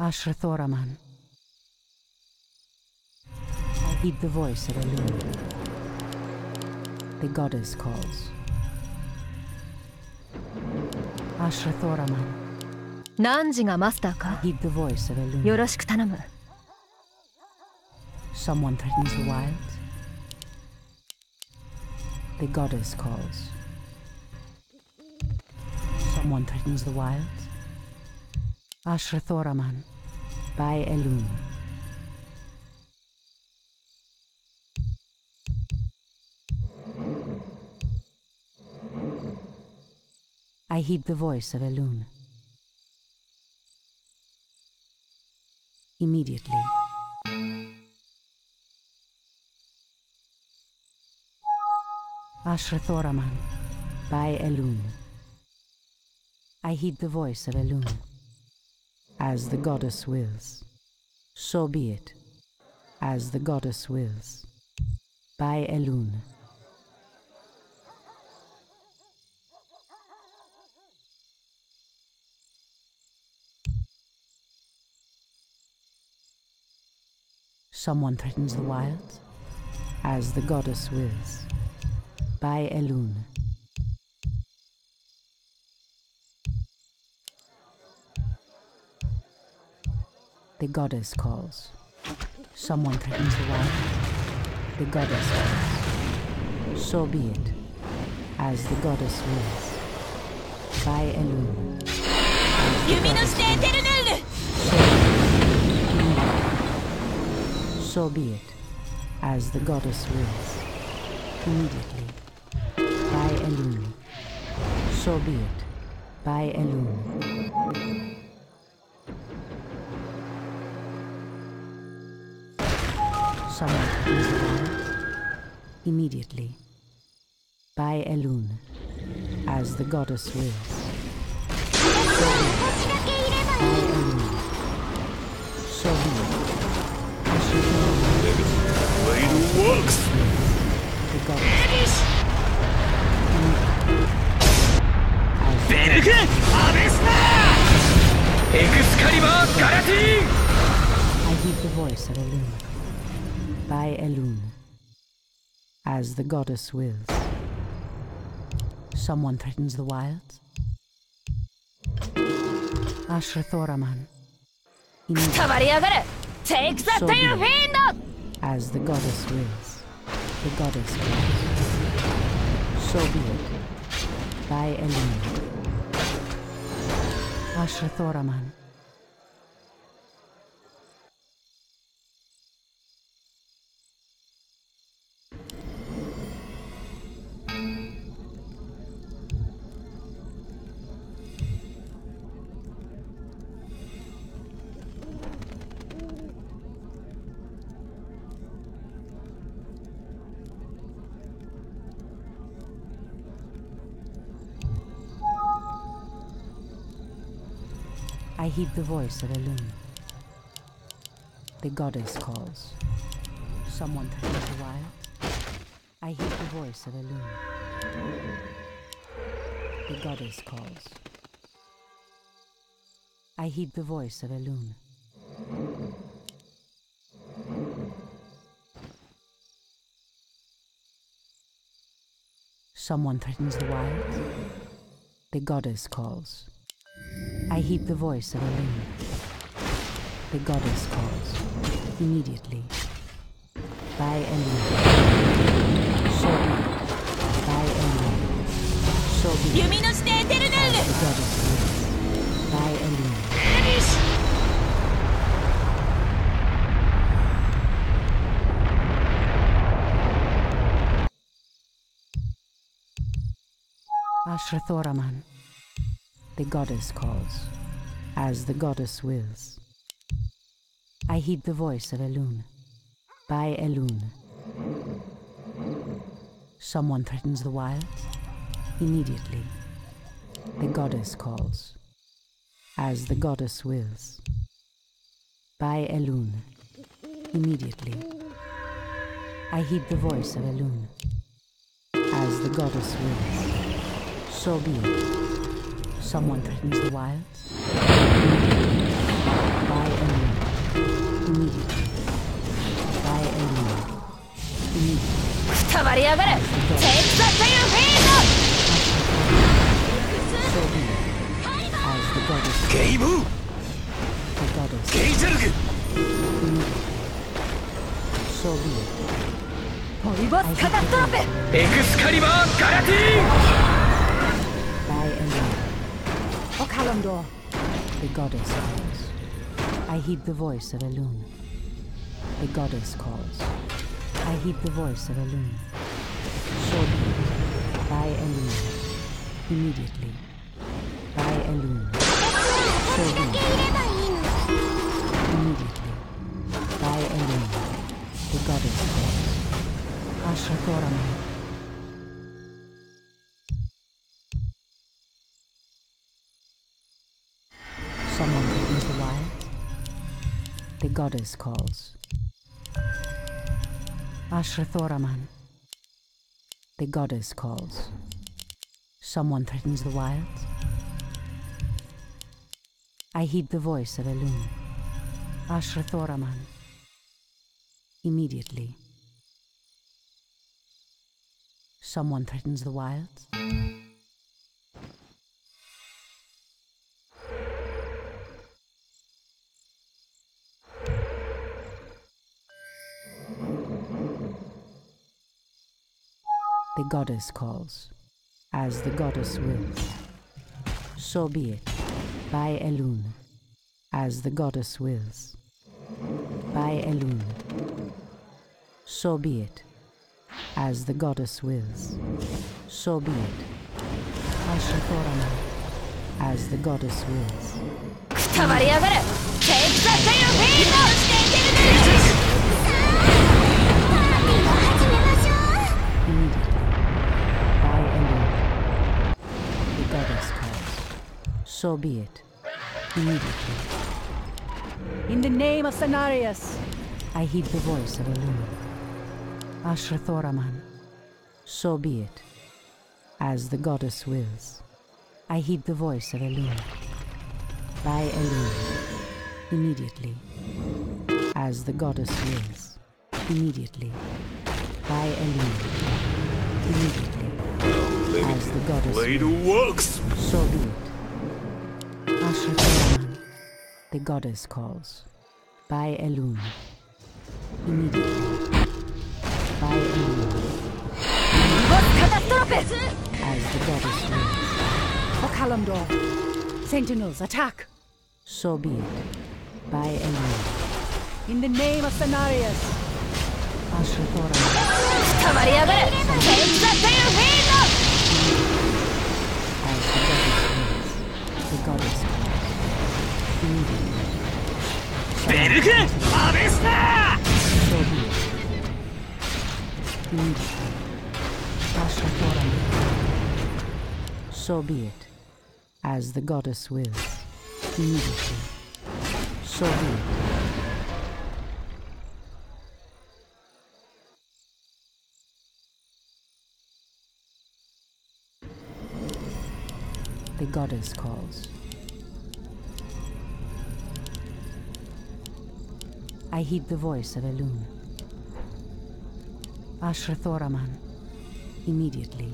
Ashrathoraman. I heed the voice of Elune. The goddess calls. Ashrathoraman. 何時がマスターか I heed the voice of Elune. よろしく頼む Someone threatens the wild. The goddess calls. Someone threatens the wild. Ashrathoraman by Elune. I heed the voice of Elune. Immediately. Ashrathoraman by Elune. I heed the voice of Elune. As the goddess wills, so be it. As the goddess wills. By Elune. Someone threatens the wild. As the goddess wills. By Elune. The goddess calls. Someone threatens the wild. The goddess calls. So be it. As the goddess wills. By Elune. So be it. As the goddess wills. Immediately. By Elune. So be it. By Elune. Someone threatens the wild. Immediately. By Elune. As the goddess wills. So be it. By Elune. So be it. Blade works! The goddess. Belg! Avesta! Excalibur Galatin! I heed the voice of Elune. By Elune. As the goddess wills. Someone threatens the wilds. Ashrathoraman. Take the So tail be it. fiend! As the goddess wills. The goddess wills. So be it. By Elune. Ashrathoraman. I heed the voice of Elune. The goddess calls. Someone threatens the wild. I heed the voice of Elune. The goddess calls. I heed the voice of Elune. Someone threatens the wild. The goddess calls. I heed the voice of Elune. The goddess calls. Immediately. By Elune. So be it. By Elune. So be it. As the goddess wills. By Elune. Ashrathoraman. The goddess calls. As the goddess wills. I heed the voice of Elune. By Elune. Someone threatens the wilds. Immediately. The goddess calls. As the goddess wills. By Elune. Immediately. I heed the voice of Elune. As the goddess wills. So be it. Someone threatens the wilds. By たまりやがれ。 Take the tail feed! As the goddess ゲイブ the goddess ゲイジャルグ so be it. ポリボスカタストロペ。エクスカリバーガラティーン By Elune. Okalandor. The goddess calls. I heed the voice of Elune. The goddess calls. I heed the voice of Elune. So be it. By Elune. Immediately. By Elune. So be it. Immediately. By Elune. The goddess calls. Ashratorama. Someone threatens the wild. The goddess calls. Ashrathoraman. The goddess calls. Someone threatens the wild. I heed the voice of Elune. Ashrathoraman. Immediately. Someone threatens the wilds. The goddess calls, as the goddess wills. So be it, by Elune, as the goddess wills. By Elune. So be it, as the goddess wills. So be it. Ashratorama, as the goddess wills. くたばりやがれ。 Take the tail feed! By Elune. The goddess calls. So be it. Immediately. In the name of Cenarius, I heed the voice of Elune. Ashrathoraman. So be it. As the goddess wills. I heed the voice of Elune. By Elune. Immediately. As the goddess wills. Immediately. By Elune. Immediately. As the goddess Blade wills. works So be it. Ashrathoraman. The goddess calls. By Elune. Immediately. By Elune. ボスカタストロペ。 As the goddess wills. Okalandor. Sentinels, attack! So be it. By Elune. In the name of Cenarius. Ashrathoraman. くたばりやがれ。 Take the tail feed! As the goddess wills. The goddess calls. Immediately. ベルグアベスタ So be it. Immediately. Ashrathoraman. So be it. As the goddess wills. Immediately. So be it. The goddess calls. I heed the voice of Elune. Ashrathoraman. Immediately.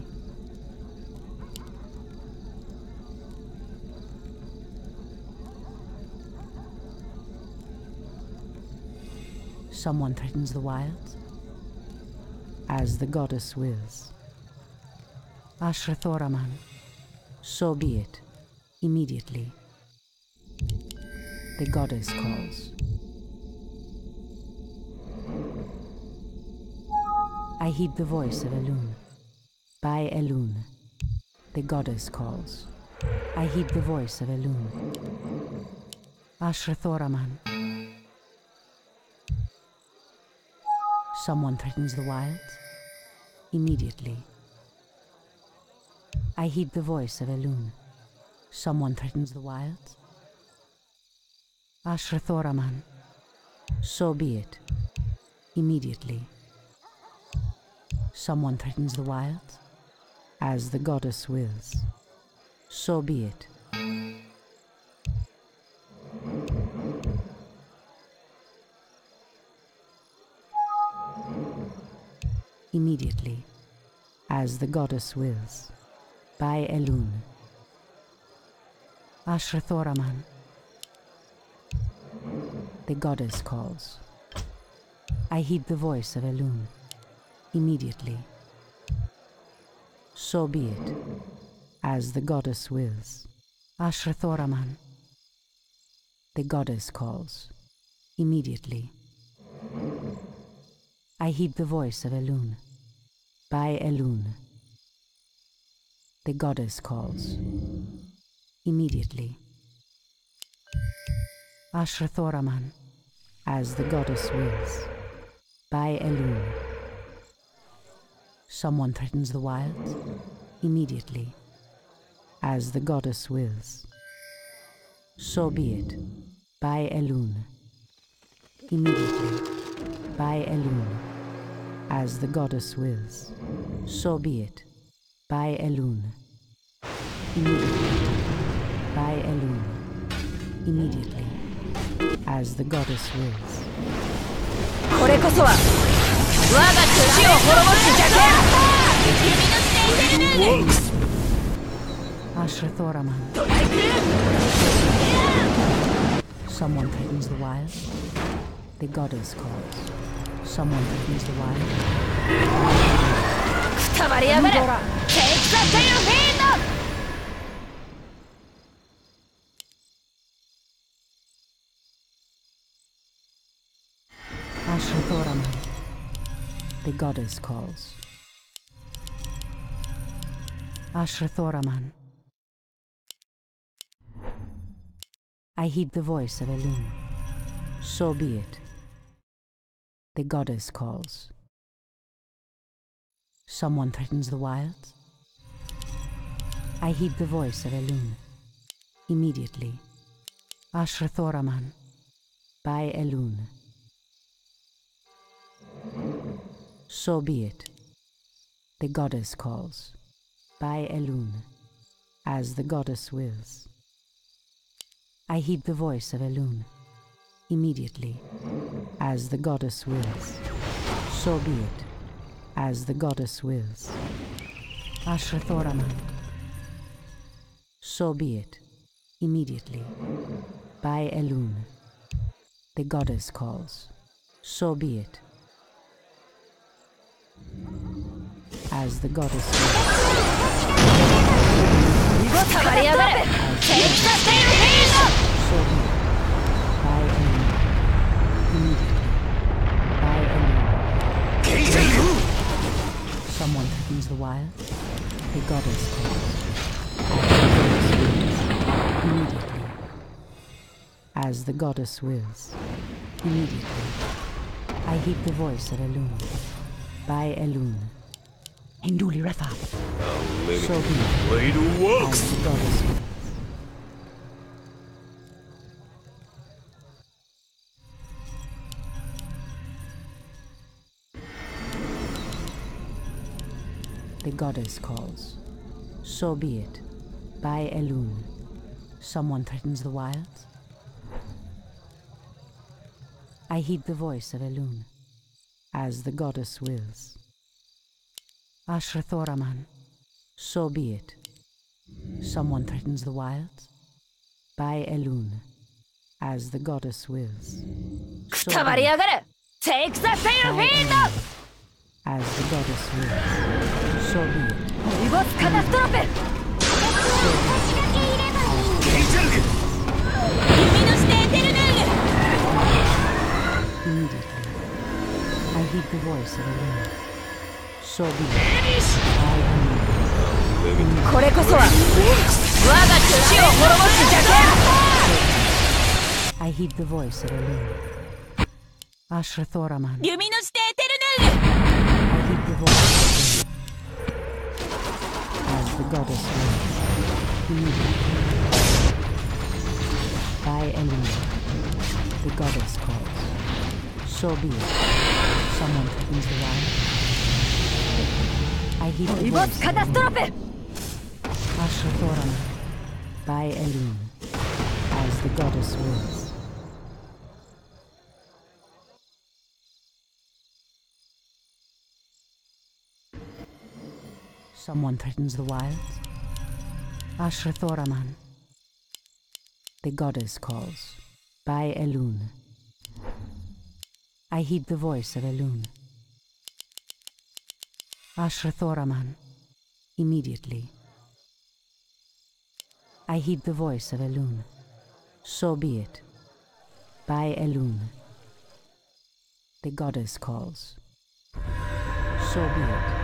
Someone threatens the wilds. As the goddess wills. Ashrathoraman. So be it. Immediately. The goddess calls. I heed the voice of Elune. By Elune. The goddess calls. I heed the voice of Elune. Ashrathoraman. Someone threatens the wilds. Immediately. I heed the voice of Elune. Someone threatens the wilds. Ashrathoraman. So be it. Immediately. Someone threatens the wilds. As the goddess wills. So be it. immediately, as the goddess wills. By Elun. Ashrathoraman. The goddess calls. I heed the voice of Elun. Immediately. So be it, as the goddess wills. Ashrathoraman. The goddess calls. Immediately. I heed the voice of Elun. By Elun. The goddess calls. Immediately. Ashrathoraman. As the goddess wills. By Elun. Someone threatens the wilds. Immediately. As the goddess wills. So be it. By Elun. Immediately. By Elun. As the goddess wills. So be it. By Elun. Immediately. By Elun. Immediately. As the goddess wills. これこそは我が土を滅ぼす邪剣君のしているね Ashrathoraman. Someone threatens the wild. The goddess calls. Someone threatens the wild. くたばりやがれ Take the tail feed! Ashrathoraman. The goddess calls. Ashrathoraman. I heed the voice of Elun. So be it. The goddess calls. Someone threatens the wilds. I heed the voice of Elun. Immediately. Ashrathoraman. By Elun. So be it. The goddess calls. By Elun. As the goddess wills. I heed the voice of Elun. Immediately. As the goddess wills. So be it. As the goddess wills. Ashrathoraman. So be it. Immediately. By Elun. The goddess calls. So be it. As the goddess wills. Take the tail feed! So be it. By Elun. Immediately. By Elun. Someone threatens the wild. The goddess calls. Immediately. As the goddess wills. Immediately. I heed the voice of Elun. By Elun. Hinduli Refa. So be it. As the goddess wills. The goddess calls. So be it. By Elun. Someone threatens the wilds. I heed the voice of Elun. As the goddess wills. Ashrathoraman. So be it. Someone threatens the wilds. By Elun. As the goddess wills. So くたばりやがれ Take the tail feed! As the goddess wills. So be it. リボスカタストロップ君のしてエテルネル Immediately. I heed the voice of Elun. So be it. By Elun. これこそは我が土を滅ぼす邪剣 I heed the voice of Elun. Ashrathoraman. 弓のしてエテルネル I heed the voice of Elun. As the goddess wills. Immediately. By Elun. The goddess calls. So be it. Someone threatens the wild. I heed the リボ voice ス of カタストロッ Elun. プ Ashrathoraman. By Elun. As the goddess wills. Someone threatens the wilds. Ashrathoraman. The goddess calls. By Elune. I heed the voice of Elune. Ashrathoraman. Immediately. I heed the voice of Elune. So be it. By Elune. The goddess calls. So be it.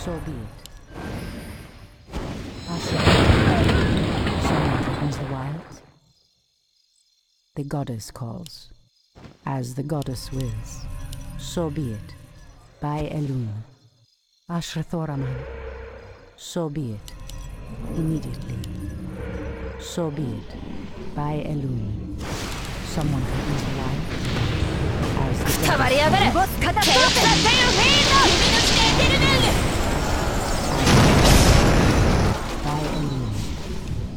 So be it. Someone threatens the wilds. The goddess calls. As the goddess wills. So be it. By Elune. Ashrathoraman. So be it. Immediately. So be it. By Elune. Someone threatens the wilds. As the goddess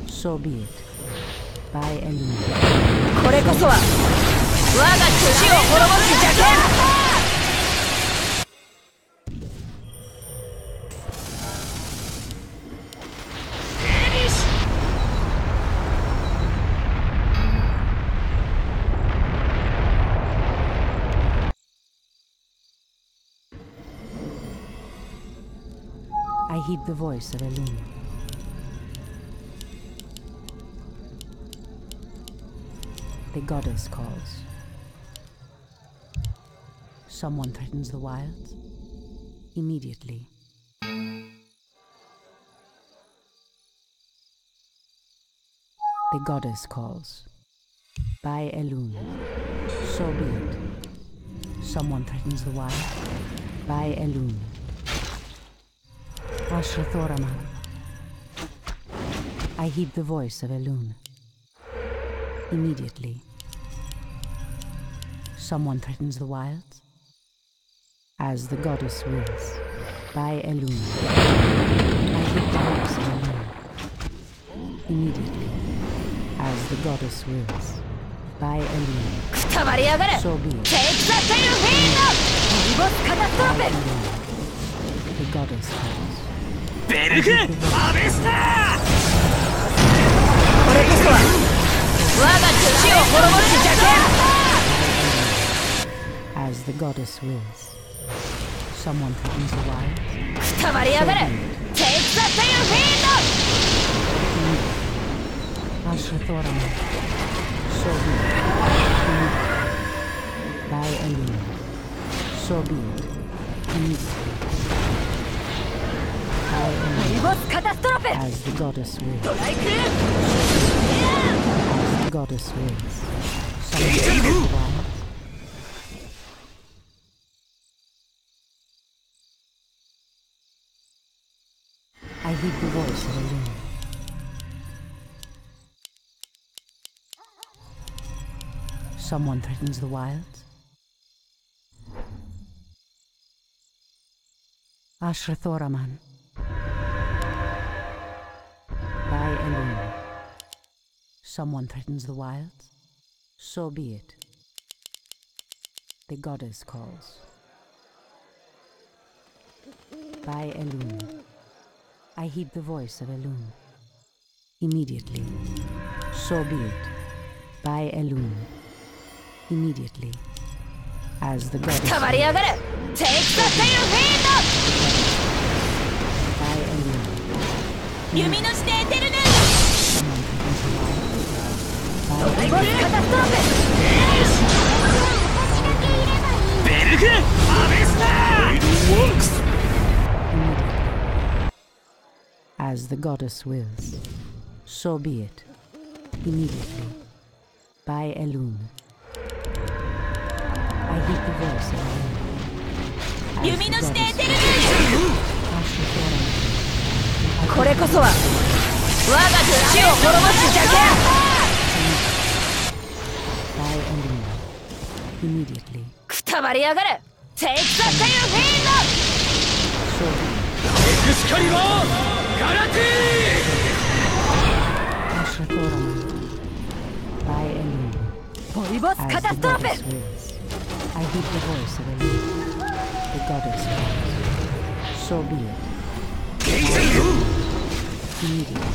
So be it. By Elune. これこそは我が父を滅ぼす邪剣 I heed the voice of Elune. The goddess calls. Someone threatens the wilds. Immediately. The goddess calls. By Elune. So be it. Someone threatens the wild. By Elune. Ashrathoraman. I heed the voice of Elune. Immediately. Someone threatens the wilds. As the goddess wills. By Elune. I heed the voice of Elune. Immediately. As the goddess wills. By Elune. So be it. The goddess calls. ベルグアベスター これこそは我が父を滅ぼす邪剣 As the goddess wills. Someone threatens the wild. くたばりやがれ Take the tail field! Ashrathoraman. So be it. By Elune. So be it. Immediately. By Elune. As the goddess wills. As the goddess wills. Someone threatens the wild. I heed the voice of Elune. Someone threatens the wilds. Ashrathoraman. By Elune. Someone threatens the wilds. So be it. The goddess calls. By Elune. I heed the voice of Elune. Immediately. So be it. By Elune. Immediately. As the goddess. By Elune. As the goddess wills. So be it. Immediately. By Elune. I heed the voice of Elune. Ashrathoraman. これこそは我が父を滅ぼす邪剣 By Elune. Immediately. くたばりやがれ Take the tail field! So be it. エクスカリバーガラティ Ashrathoraman. By Elune. ボイボス As カタ the ストロペ goddess wills. I heed the voice of Elune. The goddess calls. So be it. Immediately.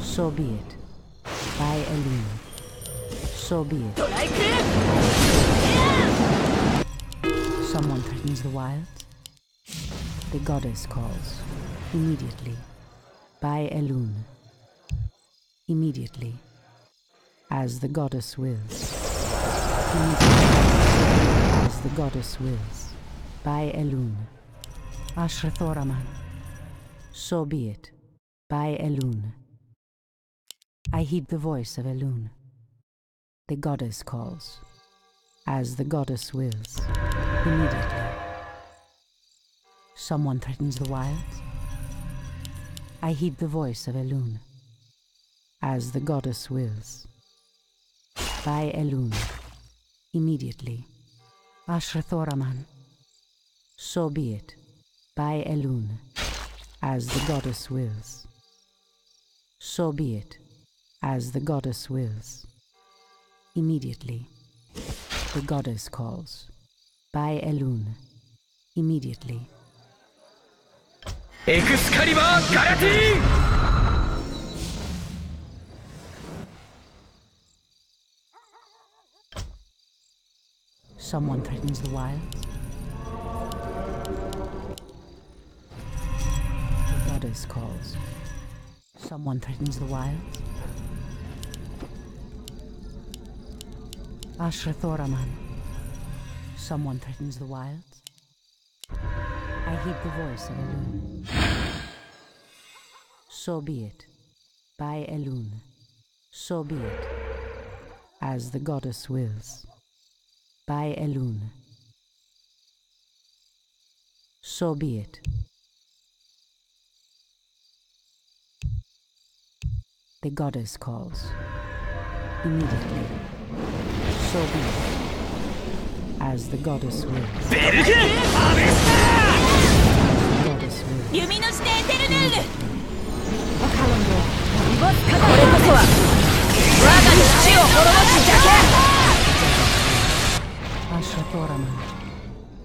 So be it. By Elune. So be it. Someone threatens the wilds. The goddess calls. Immediately. By Elune. Immediately. As the goddess wills. Immediately. As the goddess wills. By Elune. Ashrathoraman. So be it. By Elune. I heed the voice of Elune. The goddess calls. As the goddess wills. Immediately. Someone threatens the wilds. I heed the voice of Elune. As the goddess wills. By Elune. Immediately. Ashrathoraman. So be it. By Elune. As the goddess wills. So be it. As the goddess wills. Immediately. The goddess calls. By Elune. Immediately. Excalibur Galatin! Someone threatens the wilds. The goddess calls. Someone threatens the wilds. Ashrathoraman. Someone threatens the wilds. I heed the voice of Elune. So be it. By Elune. So be it. As the goddess wills. By Elune. So be it. The goddess calls. Immediately. So be it. As the goddess wills. The goddess wills. 弓の指定テルヌール Atalanta. これこそは我が父を滅ぼすだけ Ashrathoraman.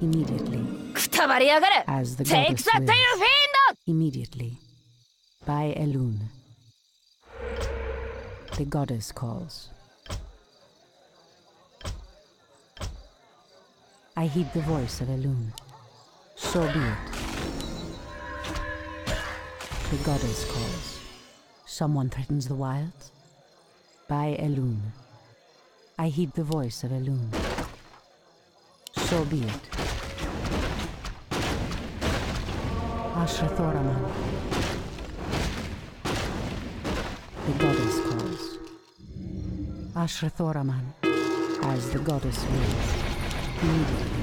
Immediately. くたばりやがれ As the テイク goddess ザテイルフィ wills. ン Immediately. By Elune. The goddess calls. I heed the voice of Elune. So be it. The goddess calls. Someone threatens the wilds. By Elune. I heed the voice of Elune. So be it. Ashrathoraman. The goddess calls. Ashrathoraman. As the goddess wills. Immediately.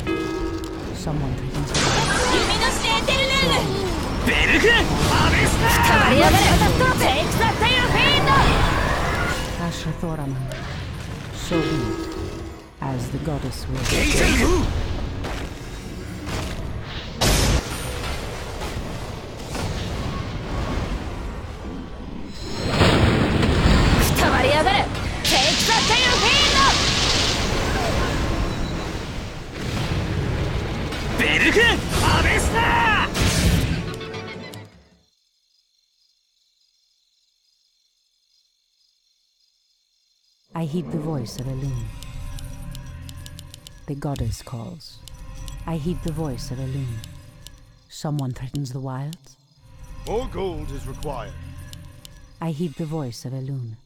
Someone threatens the wilds. 弓の指定テルヌールベルクアベスくたばりやがれテイクザテイルフィン Ashrathoraman. So be it. As the goddess wills. ゲイチェルくたばりやがれテイクザテイルフィンベルクアベスタ I heed the voice of Elune. The goddess calls. I heed the voice of Elune. Someone threatens the wilds. More gold is required. I heed the voice of Elune.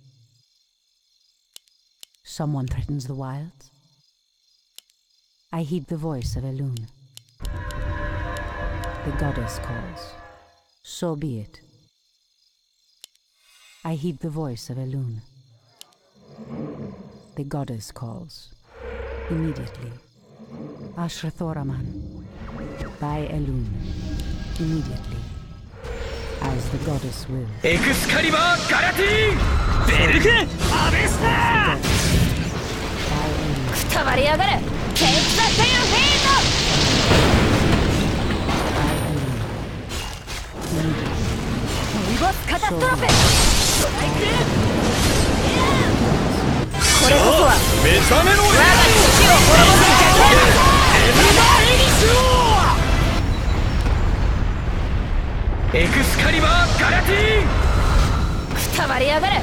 Someone threatens the wilds. I heed the voice of Elune. The goddess calls. So be it. I heed the voice of Elune. The goddess calls. Immediately. Ashrathoraman. By Elune. Immediately. As the goddess wills. エクスカリバーガラティンベルクアベスタ By Elune. くたばりやがれテイクザテイルフィン ボスカタストロフェこれこそは目覚めろ我が父を滅ぼすだけエヴァエリスローエクスカリバーガラティくたばりやがれ。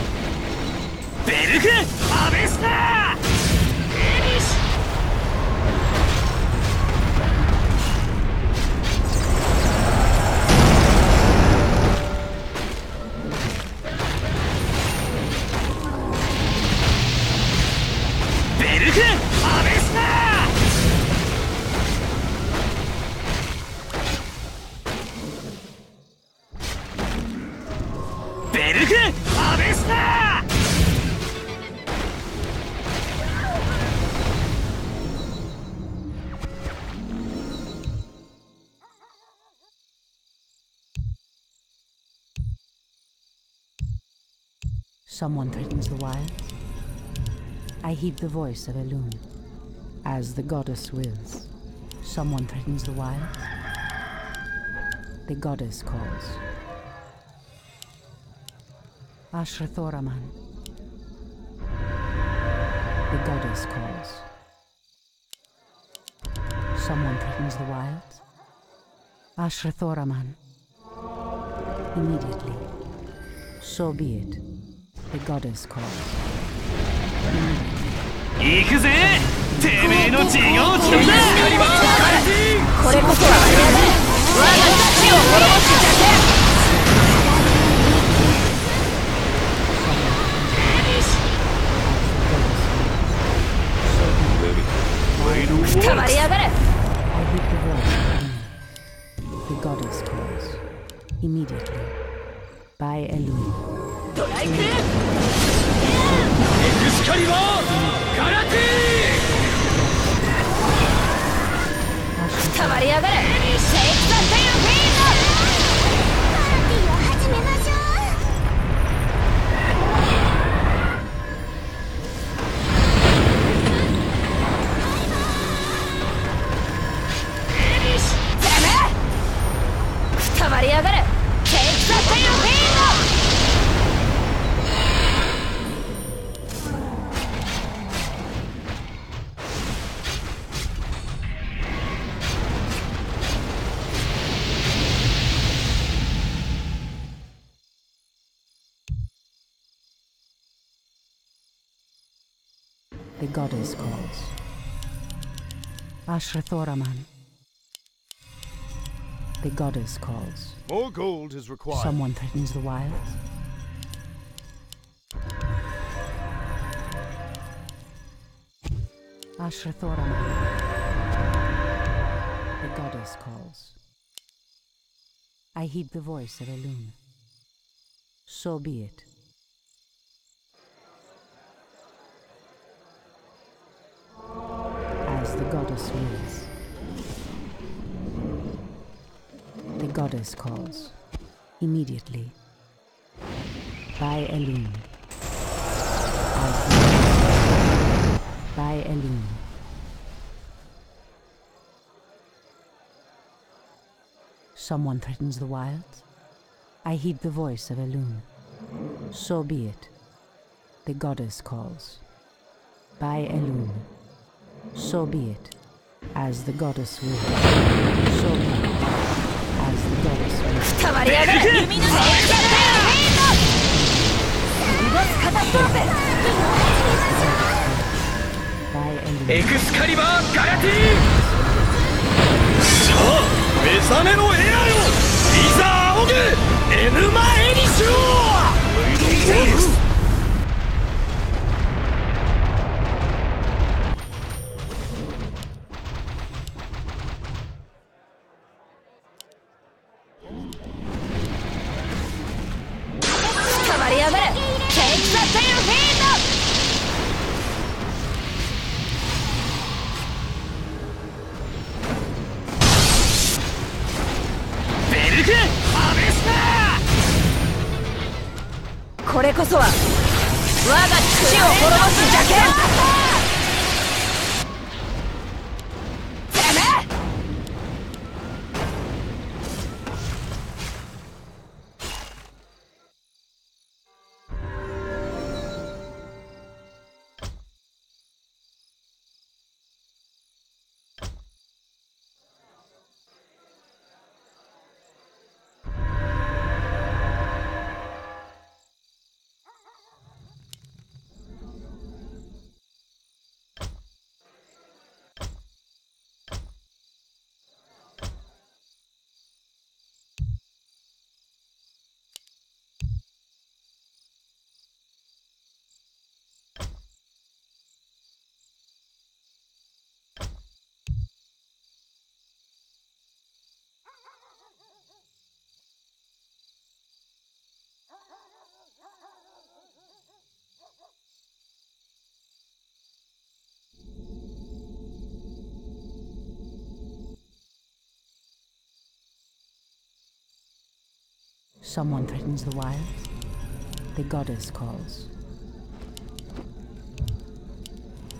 ベルフアベスターエニシベルフアベスターベルフアベスターSomeone threatens the wilds. I heed the voice of Elune, as the goddess wills. Someone threatens the wilds. The goddess calls. Ashrathoraman. The goddess calls. Someone threatens the wilds. Ashrathoraman. Immediately. So be it. The goddess calls. 行くぜてめえの自業自得だ。これこそは我が父を滅ぼす邪剣。くたばりやがれ。 I heed the voice. The goddess calls. Immediately. By Elune. ドライクエクスカリバーガラテくたばりやがれ。シェイクザテイルフィールド。パーティーを始めましょう。てめえくたばりやがれ。シェイクザテイルフィールド。 The goddess calls. Ashrathoraman. The goddess calls. More gold is required. Someone threatens the wilds. Ashrathoraman. The goddess calls. I heed the voice of Elune. So be it. As the goddess wills. The goddess calls. Immediately. By Elune. By Elune. Someone threatens the wilds. I heed the voice of Elune. So be it. The goddess calls. By Elune. So be it. As the goddess wills. So be it. As the goddess wills. たまりやがれ。弓のシェイクザテイルフィールド。ボスカタストロフェ。 By Elune. エクスカリバーガラティさあ目覚めのエラよいざ仰げエヌマエニシュたまりやがれ。シェイクザテイルフィールド。 ベルクアベスターこれこそは我が父を滅ぼす邪剣。てめえ Someone threatens the wilds. The goddess calls.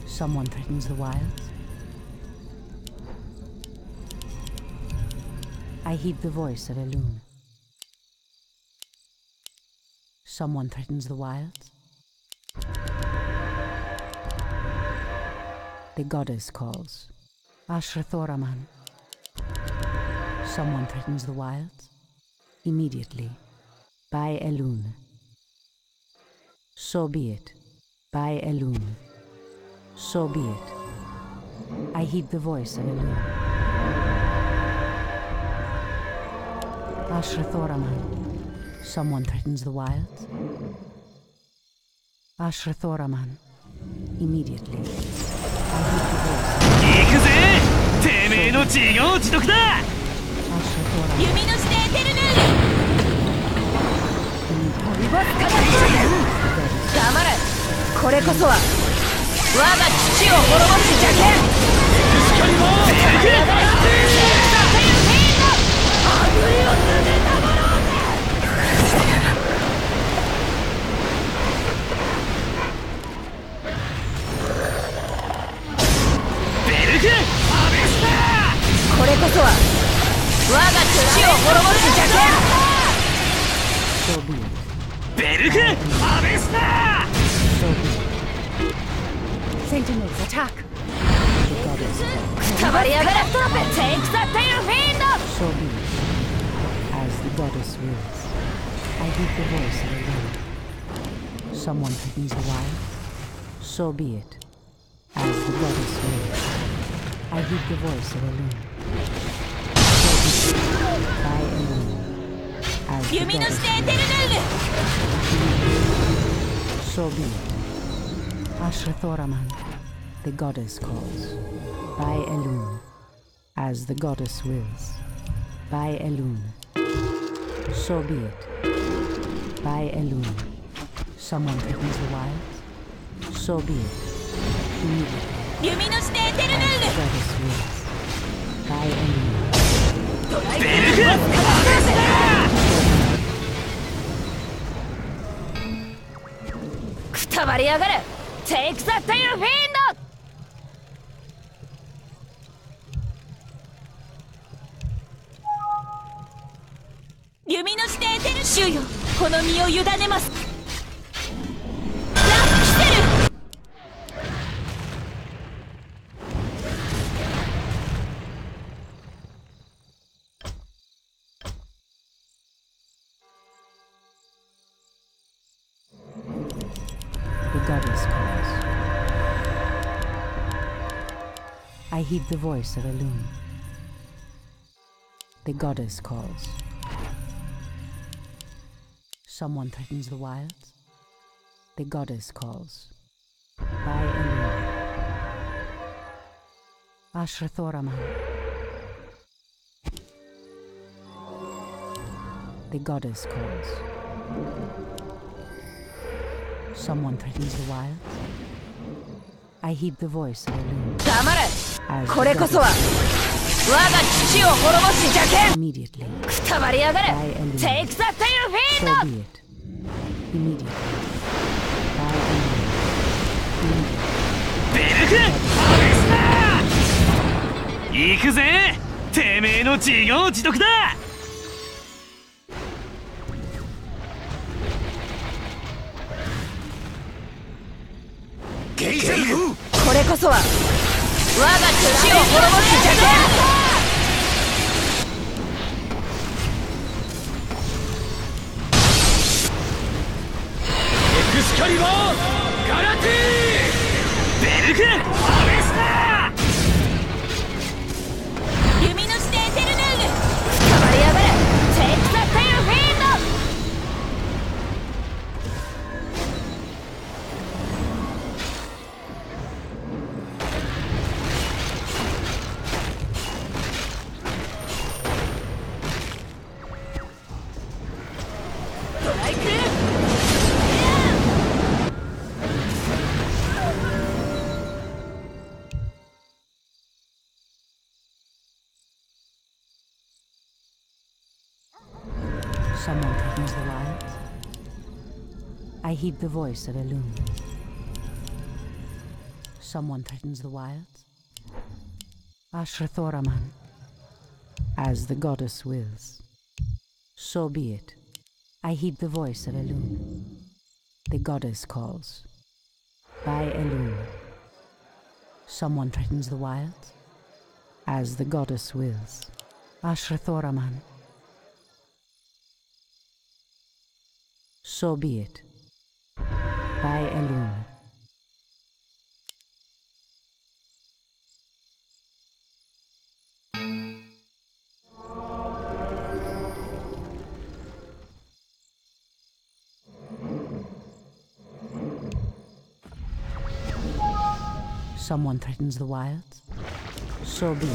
Someone threatens the wilds. I heed the voice of Elune. Someone threatens the wilds. The goddess calls. Ashrathoraman. Someone threatens the wilds. Immediately. By Elune. So be it. By Elune. So be it. I heed the voice of Elune. Ashrathoraman. Someone threatens the wilds. Ashrathoraman. Immediately. I heed the voice. 行くぜてめえの自業自得だ Ashrathoraman. 弓の指定テルヌール飛びボスカラス黙れこれこそは我が父を滅ぼす邪剣光もやがれ戦いのフィールドあぶりを詰めたものベルクアベスタこれこそは我が父を滅ぼす邪剣 So be it. ベルクアベスタ So be it. Sentinels attack The goddess calls. くたばりやがれ Take the tail fiend So be it. As the goddess wills. I heed the voice of Elune. Someone threatens the wild. So be it. As the goddess wills. I heed the voice of Elune. So be it. By Elune. As the 弓の指 goddess 定テルヌール So be it. Ashrathoraman. The goddess calls. By Elune. As the goddess wills. By Elune. So be it. By Elune. Someone threatens the wilds. So be it. Immediately. 弓の指定テルヌ As ー the ル goddess wills. By Elune. ベルクアベスくたばりやがれ Take the tail fiend 弓の指定テル主よこの身を委ねますラッキセル The goddess calls. I heed the voice of Elune. The goddess calls. Someone threatens the wilds. The goddess calls. By Elune. Ashrathoraman. The goddess calls. Someone threatens the wild. I heed the voice of Elune. 黙れ As こ the れこそは goddess 我が父を滅ぼす邪剣 immediately. くたばりやがれ By Elune. Take the tail So fiend be it. Immediately. By Elune. Immediately. ベルクアベスタ行くぜてめえの自業自得だゲイゼルこれこそは我が父を滅ぼす邪剣エクスカリバーガラティベルクアベスタ弓の指定テルヌールくたばりやがれ Take the tail fiend ドライク Someone threatens the wilds. I heed the voice of Elune. Someone threatens the wilds. Ashrathoraman. As the goddess wills. So be it. I heed the voice of Elune. The goddess calls. By Elune. Someone threatens the wilds. As the goddess wills. Ashrathoraman. So be it. By Elune. Someone threatens the wilds. So be it.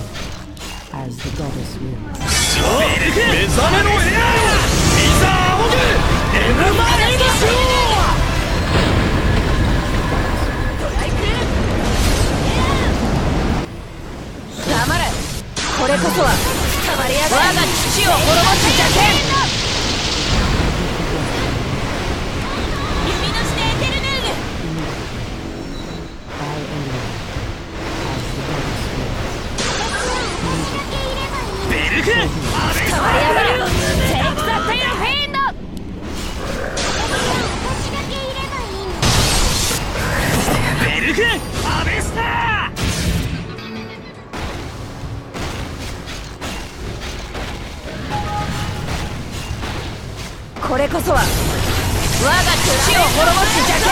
As the goddess wills. 目覚めのエアよ、いざ仰げ、エヌマエディショー。黙れ。これこそはたまりやが我が父を滅ぼす邪剣。弓のしてエテルネルグ。ベルク、たまりやがれ。テイクザテイルフィーンド。ベルク、アベスター。これこそは我が父を滅ぼす邪剣。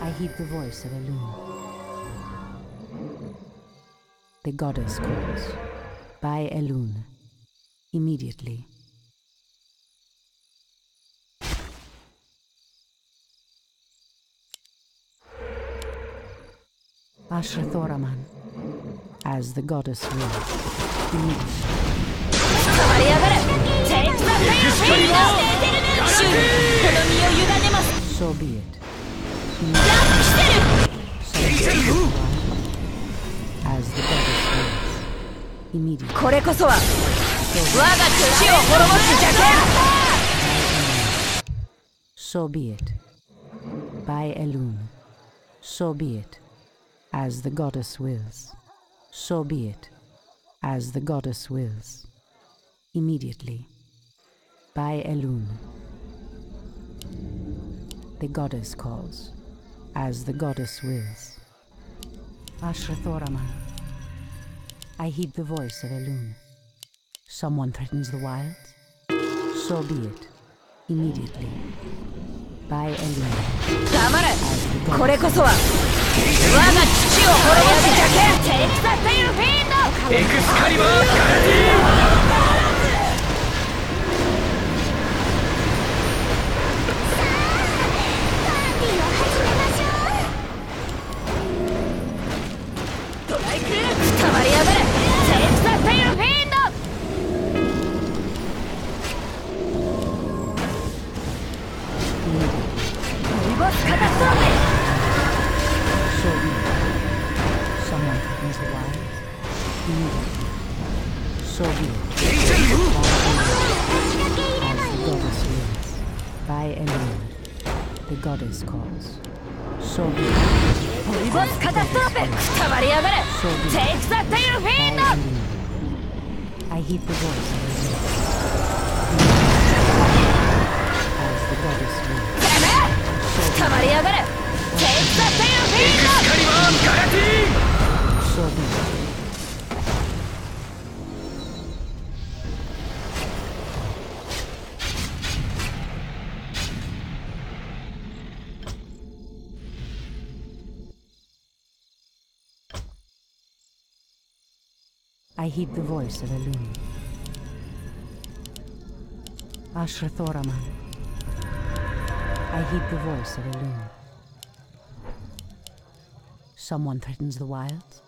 I heed the voice of Elune. The goddess calls. By Elune. Immediately. Ashrathoraman. As the goddess wills. Immediately. たまりやがれ。テイクザテイルフィールド。主にこの身を委ねます。 So be it. ラップしてる。 As the goddess wills. Immediately. これこそは我が父を滅ぼす邪剣。 So be it. By Elune. So be it. As the goddess wills. So be it. As the goddess wills. Immediately. By Elune. The goddess calls. As the goddess wills. Ashrathoraman. I heed the voice of Elune. Someone threatens the wilds? So be it. Immediately. By Elune. 黙れ。これこそは我が父を滅ぼす邪剣。テイクザテイルフィーンド。エクスカリバーガラティー。たまりやがれ。テイクザテイルフィーンド。リボスカタストロフィー。 So be it. Someone threatens the wilds? Immediately. So be it. As the goddess wills. By Elune. The goddess calls. So be it. リボスカタストロフィー。たまりやがれ。テイクザテイルフィーンド。 I heed the voice of Elune. As the goddess wills. てめえ。たまりやがれ。テイクザテイルフィーンド。エクスカリバーガラティー。 So be it. I heed the voice of Elune. Ashrathoraman. I heed the voice of Elune. Someone threatens the wilds.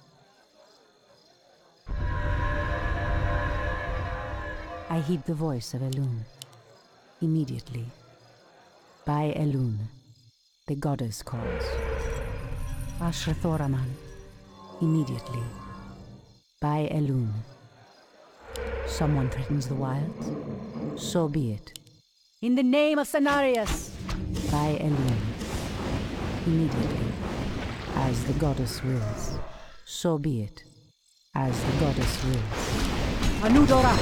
I heed the voice of Elune. Immediately. By Elune, the goddess calls. Ashrathoraman. Immediately. By Elune. Someone threatens the wilds? So be it. In the name of Cenarius! By Elune. Immediately. As the goddess wills. So be it. As the goddess wills. Anudora! I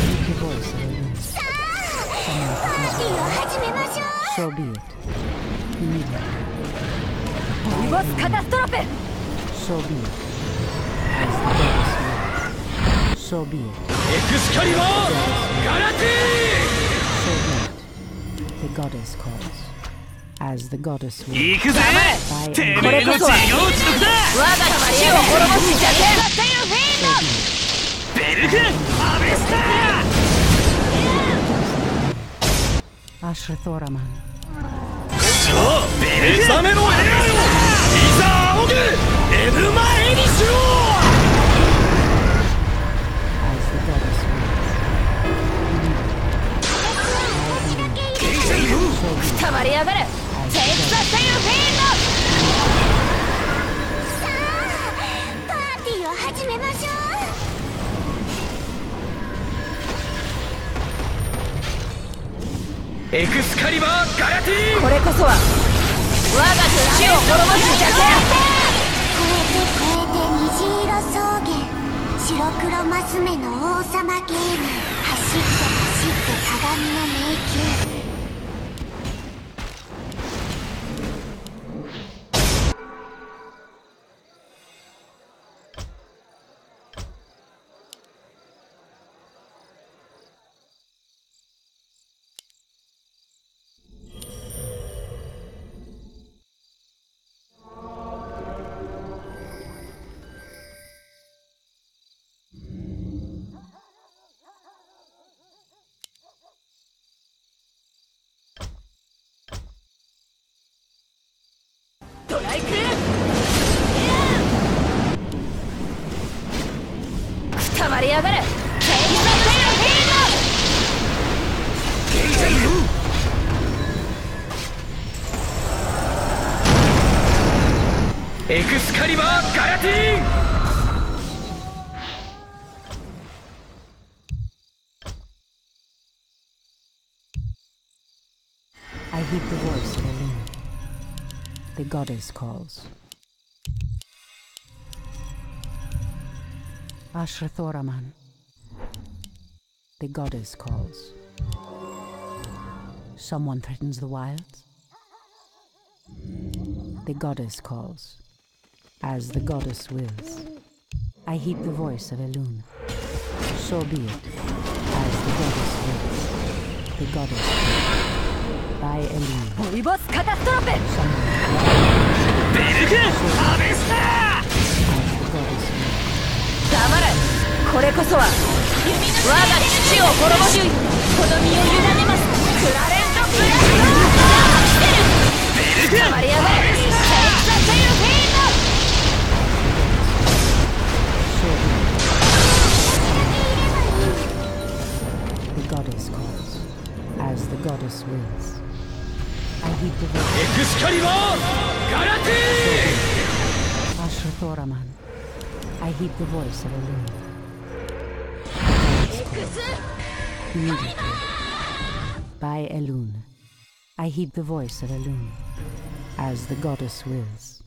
heed the voice of Elune. Someone threatens the wilds? So be it. Immediately. So be it. As the goddess wills. So be it. Excalibur! Galati! So be it. The goddess calls. As the goddess wills. 行くぜ By て Elune. めえの授業地獄だ我が父を滅ぼす邪剣ベルクアベスタ Ashrathoraman. さあベルク目覚めろエラよいざ仰げエヌマエにしろ As the goddess wills. くたばりやがれテイクザセイルフィールドさあパーティーを始めましょう。エクスカリバーガラティこれこそは我が父を滅ぼす邪越えて虹色草原白黒マス目の王様ゲーム走って走って鏡の迷宮ドライクくたばりやがれテイクザセイルフィールドエクスカリバーガラティ I heed the voice of Elune. The goddess calls. Ashrathoraman. The goddess calls. Someone threatens the wilds? The goddess calls. As the goddess wills. I heed the voice of Elune. So be it. As the goddess wills. The goddess calls. By Elune. ボイボスカタストロペ ベルクアベスタ 黙れこれこそは我が父を滅ぼしこの身を委ねますクラレントブラストベルクくたばりやがれテイクザセイルフィールド The goddess calls. As the goddess wills. I heed the voice. エクスカリバーガラティ Ashrathoraman. I heed the voice of Elune. Immediately. By Elune. I heed the voice of Elune. As the goddess wills.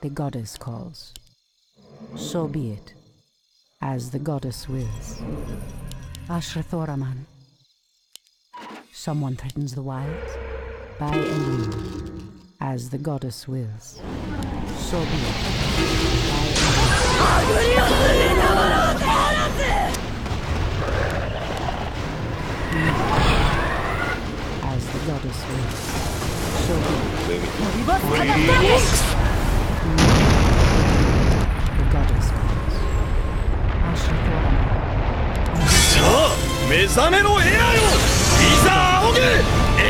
The goddess calls. So be it. As the goddess wills. Ashrathoraman. Someone threatens the wilds? By Elune. As the goddess wills. So be it. By Elune. As the goddess wills. So be it. The goddess 目覚めのエアよ、いざ仰げ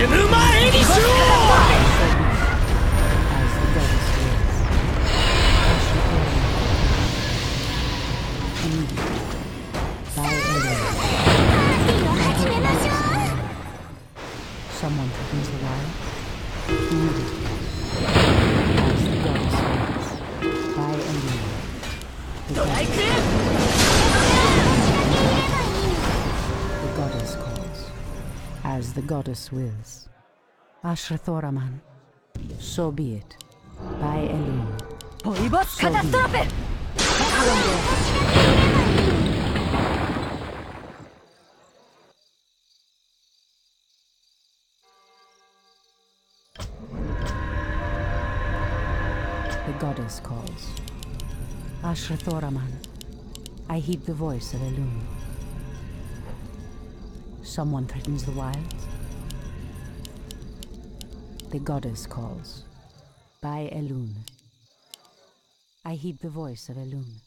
N 前にしろ。Someone threatens the wild. Immediately, as the goddess wills, by Elena. The goddess calls, as the goddess wills. Ashrathoraman, so be it, by Elena. Poibos catastrophe! The goddess calls. Ashrathoraman, I heed the voice of Elune. Someone threatens the wilds. The goddess calls. By Elune. I heed the voice of Elune.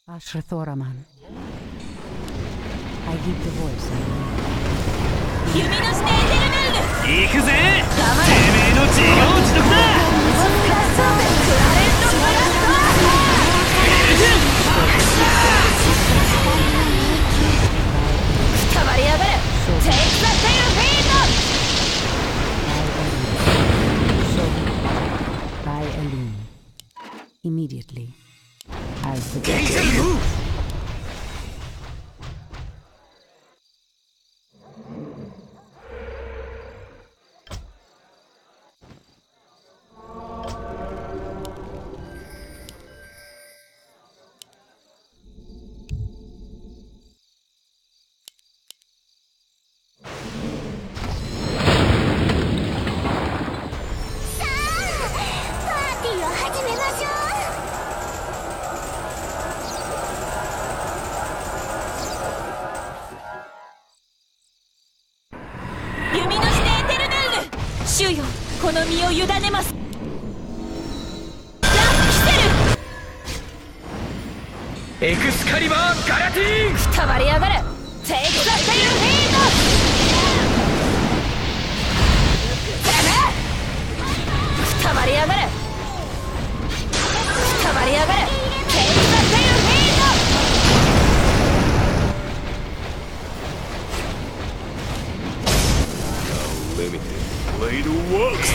Ashrathoraman, I heed the voice of Elune. 弓の指定テルメルヌ行くぜ、てめえの自業自得だ。くたばりやがれ。テイクザテイルフィード。 By Elune. Immediately, as the主よ、この身を委ねます。ラキセル。エクスカリバーガラティーン。くたばりやがれ。テイクザテイルフィード。くたばりやがれ。くたばりやがれ。テイクザテイルフィード。 Way to work.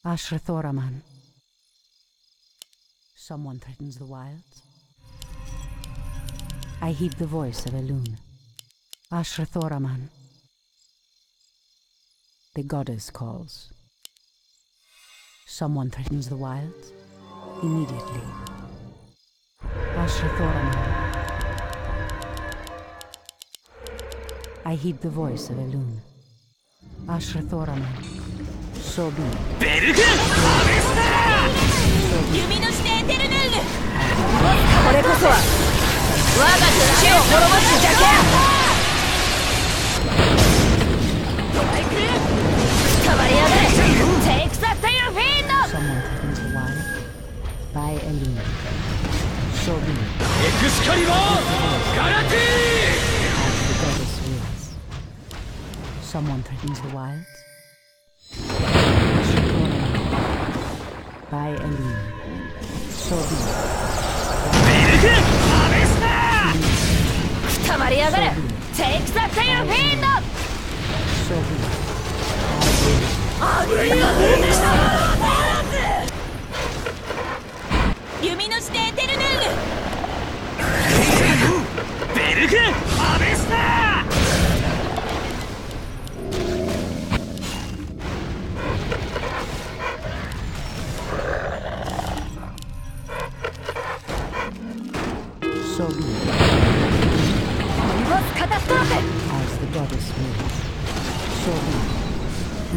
Ashrathoraman. Someone threatens the wilds. I heed the voice of Elune. Ashrathoraman. The goddess calls. Someone threatens the wilds. Immediately. Ashrathoraman. I heed the voice of Elune. Ashrathoraman. So be it. ベルグアベスター。弓の指定テルメルヌ。これこそは我が父を滅ぼす邪剣。 Take the tail feed! Someone threatens the wild. By Elune. So be it. エクスカリバーガラティー。 As the goddess wills. Someone threatens the wilds. By Elune. So be it. ベルグアベスター。くたばりやがれ。Take the tail feed! So be it. 弓の指定テルメルヌ。ベルグアベスター。 So be it. As the goddess wills. So be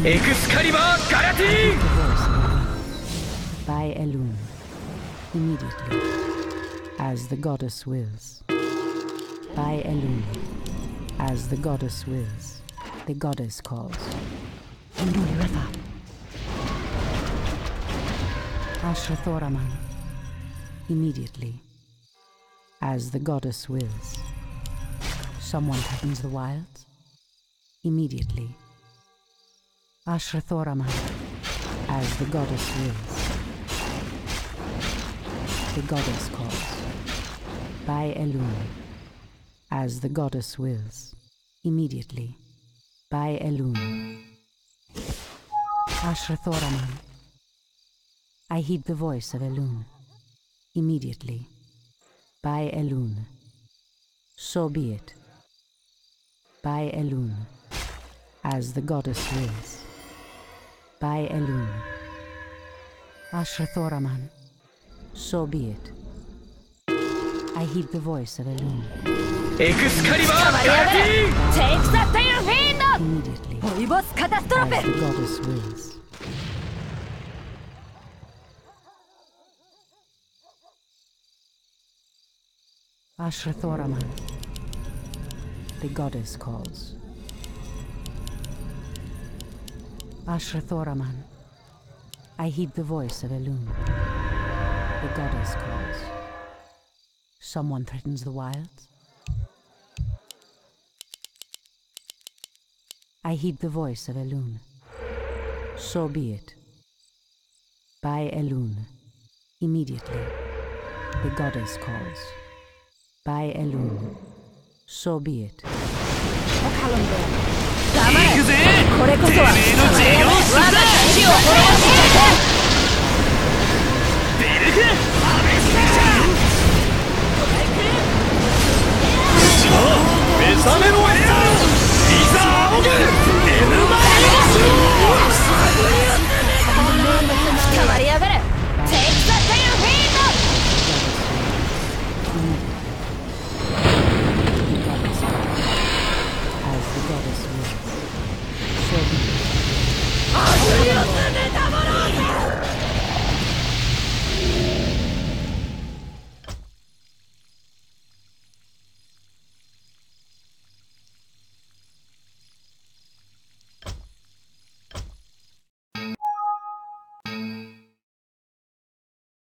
it. エクスカリバーガラティーン。 The voice of Elune. By Elune. Immediately. As the goddess wills. By Elune. As the goddess wills. The goddess calls. Rafa. Ashrathoraman. Immediately. As the goddess wills. Someone threatens the wilds. Immediately. Ashrathoraman. As the goddess wills. The goddess calls. By Elune. As the goddess wills. Immediately. By Elune. Ashrathoraman. I heed the voice of Elune. Immediately. By Elune. So be it. By Elune. As the goddess wills. By Elune. Ashrathoraman. So be it. I heed the voice of Elune. Take the tail fiend! Immediately. Boss As catastrophe! the goddess wills. Ashrathoraman. The goddess calls. Ashrathoraman. I heed the voice of Elune. The goddess calls. Someone threatens the wilds. I heed the voice of Elune. So be it. By Elune. Immediately. The goddess calls. By Elune. So be it. 黙れこれこそは